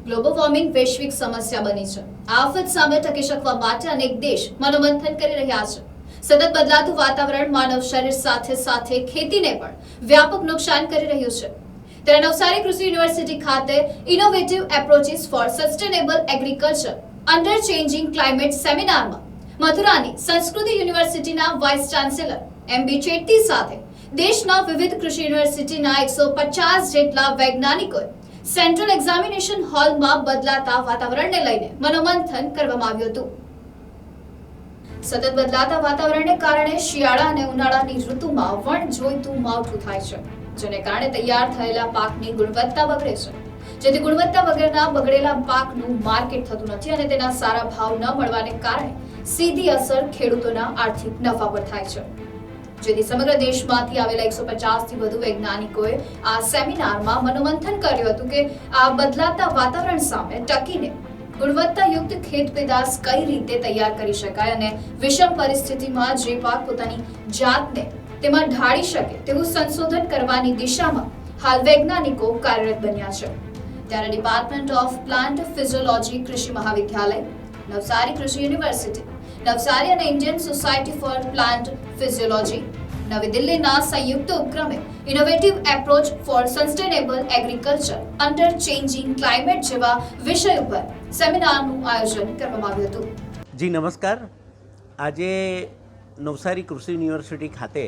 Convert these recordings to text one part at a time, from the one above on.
Global warming વૈશ્વિક સમસ્યા બની છે। આફત સામે ટકી શકવા માટે અનેક દેશ મનોમંથન કરી રહ્યા છે। સતત બદલાતું વાતાવરણ માનવ શરીર સાથે સાથે ખેતીને પણ વ્યાપક નુકસાન કરી રહ્યું છે। ત્યારે નવસારી કૃષિ યુનિવર્સિટી ખાતે innovative approaches four sustainable agriculture under changing climate સેમિનારમાં મથુરાની સંસ્કૃતિ યુનિવર્સિટીના વાઇસ ચાન્સેલર એમ.બી. ચેટ્ટી સાથે દેશના વિવિધ કૃષિ યુનિવર્સિટીના 150 જેટલા વૈજ્ઞાનિકોએ સેન્ટ્રલ એક્ઝામિનેશન હોલમાં બદલાતા વાતાવરણને લઈને મનોમંથન કરવામાં આવ્યું હતું। સતત બદલાતા વાતાવરણને કારણે શિયાળા અને ઉનાળાની ઋતુમાં વણજોઈતું માવઠું થાય છે, જેને કારણે તૈયાર થયેલા પાકની ગુણવત્તા બગડે છે, જેથી ગુણવત્તા વગરના બગડેલા પાકનું માર્કેટ થતું નથી અને તેના સારા ભાવ ન મળવાને કારણે સીધી અસર ખેડૂતોના આર્થિક નફા પર થાય છે। જેથી સમગ્ર દેશમાંથી આવેલા 150 થી વધુ વૈજ્ઞાનિકોએ આ સેમિનારમાં મનોમંથન કર્યું હતું કે આ બદલાતા વાતાવરણ સામે ટકીને ગુણવત્તાયુક્ત ખેત પેદાશ કઈ રીતે તૈયાર કરી શકાય અને વિષમ પરિસ્થિતિમાં જે પાક પોતાની જાતને તેમાં ઢાળી શકે તેવું સંશોધન કરવાની દિશામાં હાલ વૈજ્ઞાનિકો કાર્યરત બન્યા છે। ત્યારે ડિપાર્ટમેન્ટ ઓફ પ્લાન્ટ ફિઝિયોલોજી કૃષિ મહાવિદ્યાલય, નવસારી કૃષિ યુનિવર્સિટી, નવસારી અને Indian society for plant physiology, નવી દિલ્હીના સંયુક્ત ઉપક્રમે innovative approach four sustainable agriculture under changing climate જેવા વિષય ઉપર સેમિનારનું આયોજન કરવામાં આવ્યું હતું। જી નમસ્કાર। આજે નવસારી કૃષિ યુનિવર્સિટી ખાતે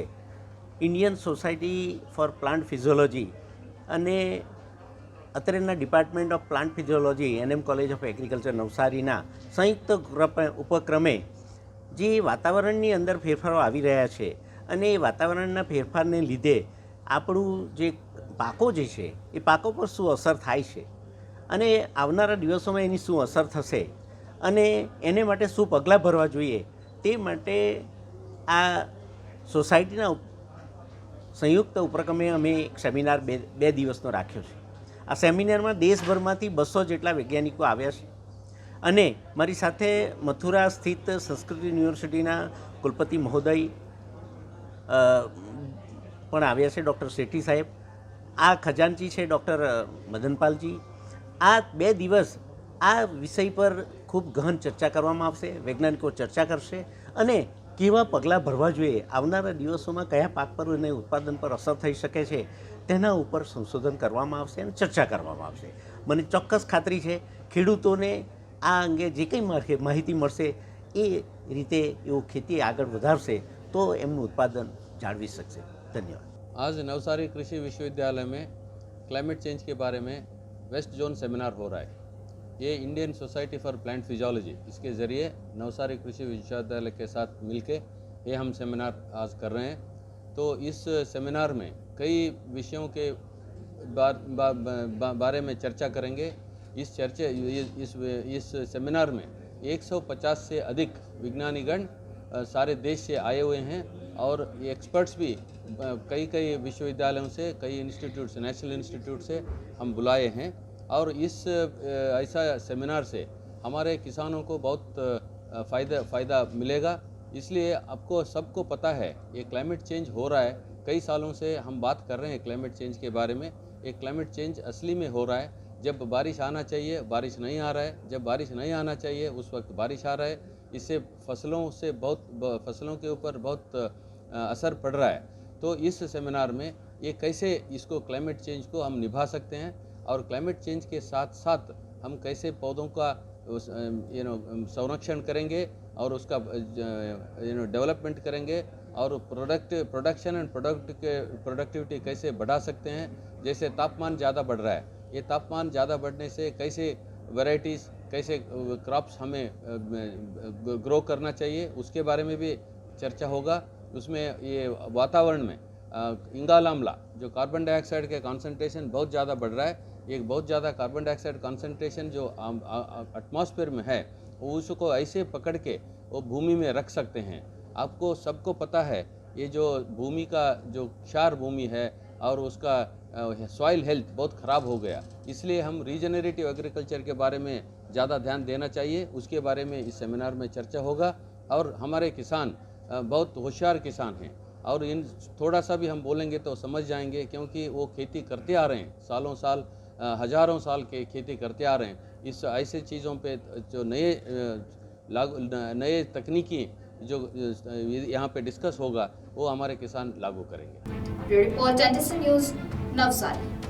Indian society for plant physiology અને અત્રેના department of plant physiology NM college of agriculture નવસારીના સંયુક્ત ઉપક્રમે જે વાતાવરણની અંદર ફેરફારો આવી રહ્યા છે અને એ વાતાવરણના ફેરફારને લીધે આપણું જે પાકો જે છે એ પાકો પર શું અસર થાય છે અને આવનારા દિવસોમાં એની શું અસર થશે અને એને માટે શું પગલાં ભરવા જોઈએ તે માટે આ સોસાયટીના સંયુક્ત ઉપક્રમે અમે એક સેમિનાર બે દિવસનો રાખ્યો છે। આ સેમિનારમાં દેશભરમાંથી 200 જેટલા વૈજ્ઞાનિકો આવ્યા છે અને મારી સાથે મથુરા સ્થિત સંસ્કૃતિ યુનિવર્સિટીના કુલપતિ મહોદય પણ આવ્યા છે, ડૉક્ટર શેટ્ટી સાહેબ, આ ખજાનચી છે ડૉક્ટર મદનપાલજી। આ 2 દિવસ આ વિષય પર ખૂબ ગહન ચર્ચા કરવામાં આવશે, વૈજ્ઞાનિકો ચર્ચા કરશે અને કેવા પગલાં ભરવા જોઈએ, આવનારા દિવસોમાં કયા પાક પર અને ઉત્પાદન પર અસર થઈ શકે છે તેના ઉપર સંશોધન કરવામાં આવશે અને ચર્ચા કરવામાં આવશે। મને ચોક્કસ ખાતરી છે ખેડૂતોને આ અંગે જે કંઈ માહિતી મળશે એ રીતે એવો ખેતી આગળ વધારશે तो एमનું उत्पादन जाळवी सकશે। धन्यवाद। आज नवसारी कृषि विश्वविद्यालय में क्लाइमेट चेंज के बारे में वेस्ट जोन सेमिनार हो रहा है। ये Indian society for plant physiology इसके ज़रिए नवसारी कृषि विश्वविद्यालय के साथ मिलके ये हम सेमिनार आज कर रहे हैं। तो इस सेमिनार में कई विषयों के बारे में चर्चा करेंगे। इस सेमिनार में 150 से अधिक विज्ञानीगण सारे देश से आए हुए हैं और ये एक्सपर्ट्स भी कई विश्वविद्यालयों से, कई इंस्टीट्यूट से, नेशनल इंस्टीट्यूट से हम बुलाए हैं। और इस ऐसा सेमिनार से हमारे किसानों को बहुत फ़ायदा मिलेगा। इसलिए आपको सबको पता है ये क्लाइमेट चेंज हो रहा है, कई सालों से हम बात कर रहे हैं क्लाइमेट चेंज के बारे में। ये क्लाइमेट चेंज असली में हो रहा है। जब बारिश आना चाहिए बारिश नहीं आ रहा है, जब बारिश नहीं आना चाहिए उस वक्त बारिश आ रहा है। इससे फसलों के ऊपर बहुत असर पड़ रहा है। तो इस सेमिनार में ये कैसे इसको क्लाइमेट चेंज को हम निभा सकते हैं और क्लाइमेट चेंज के साथ साथ हम कैसे पौधों का संरक्षण करेंगे और उसका डेवलपमेंट करेंगे और प्रोडक्शन एंड प्रोडक्टिविटी कैसे बढ़ा सकते हैं। जैसे तापमान ज़्यादा बढ़ रहा है, ये तापमान ज़्यादा बढ़ने से कैसे वैरायटीज़, कैसे क्रॉप्स हमें ग्रो करना चाहिए उसके बारे में भी चर्चा होगा। उसमें ये वातावरण में इंगाल अम्ल जो कार्बन डाइऑक्साइड के कॉन्सेंट्रेशन बहुत ज़्यादा बढ़ रहा है, एक बहुत ज़्यादा कार्बन डाइऑक्साइड कॉन्सेंट्रेशन जो एटमॉस्फेयर में है उसको ऐसे पकड़ के वो भूमि में रख सकते हैं। आपको सबको पता है ये जो भूमि का जो क्षार भूमि है और उसका सॉइल हेल्थ बहुत ख़राब हो गया। इसलिए हम रीजनरेटिव एग्रीकल्चर के बारे में ज़्यादा ध्यान देना चाहिए, उसके बारे में इस सेमिनार में चर्चा होगा। और हमारे किसान बहुत होशियार किसान हैं और इन थोड़ा सा भी हम बोलेंगे तो समझ जाएंगे, क्योंकि वो खेती करते आ रहे हैं सालों साल हजारों साल के खेती करते आ रहे हैं, इस ऐसे चीज़ों पे जो नए तकनीकी जो यहाँ पे डिस्कस होगा वो हमारे किसान लागू करेंगे। Report NTC news Navsari.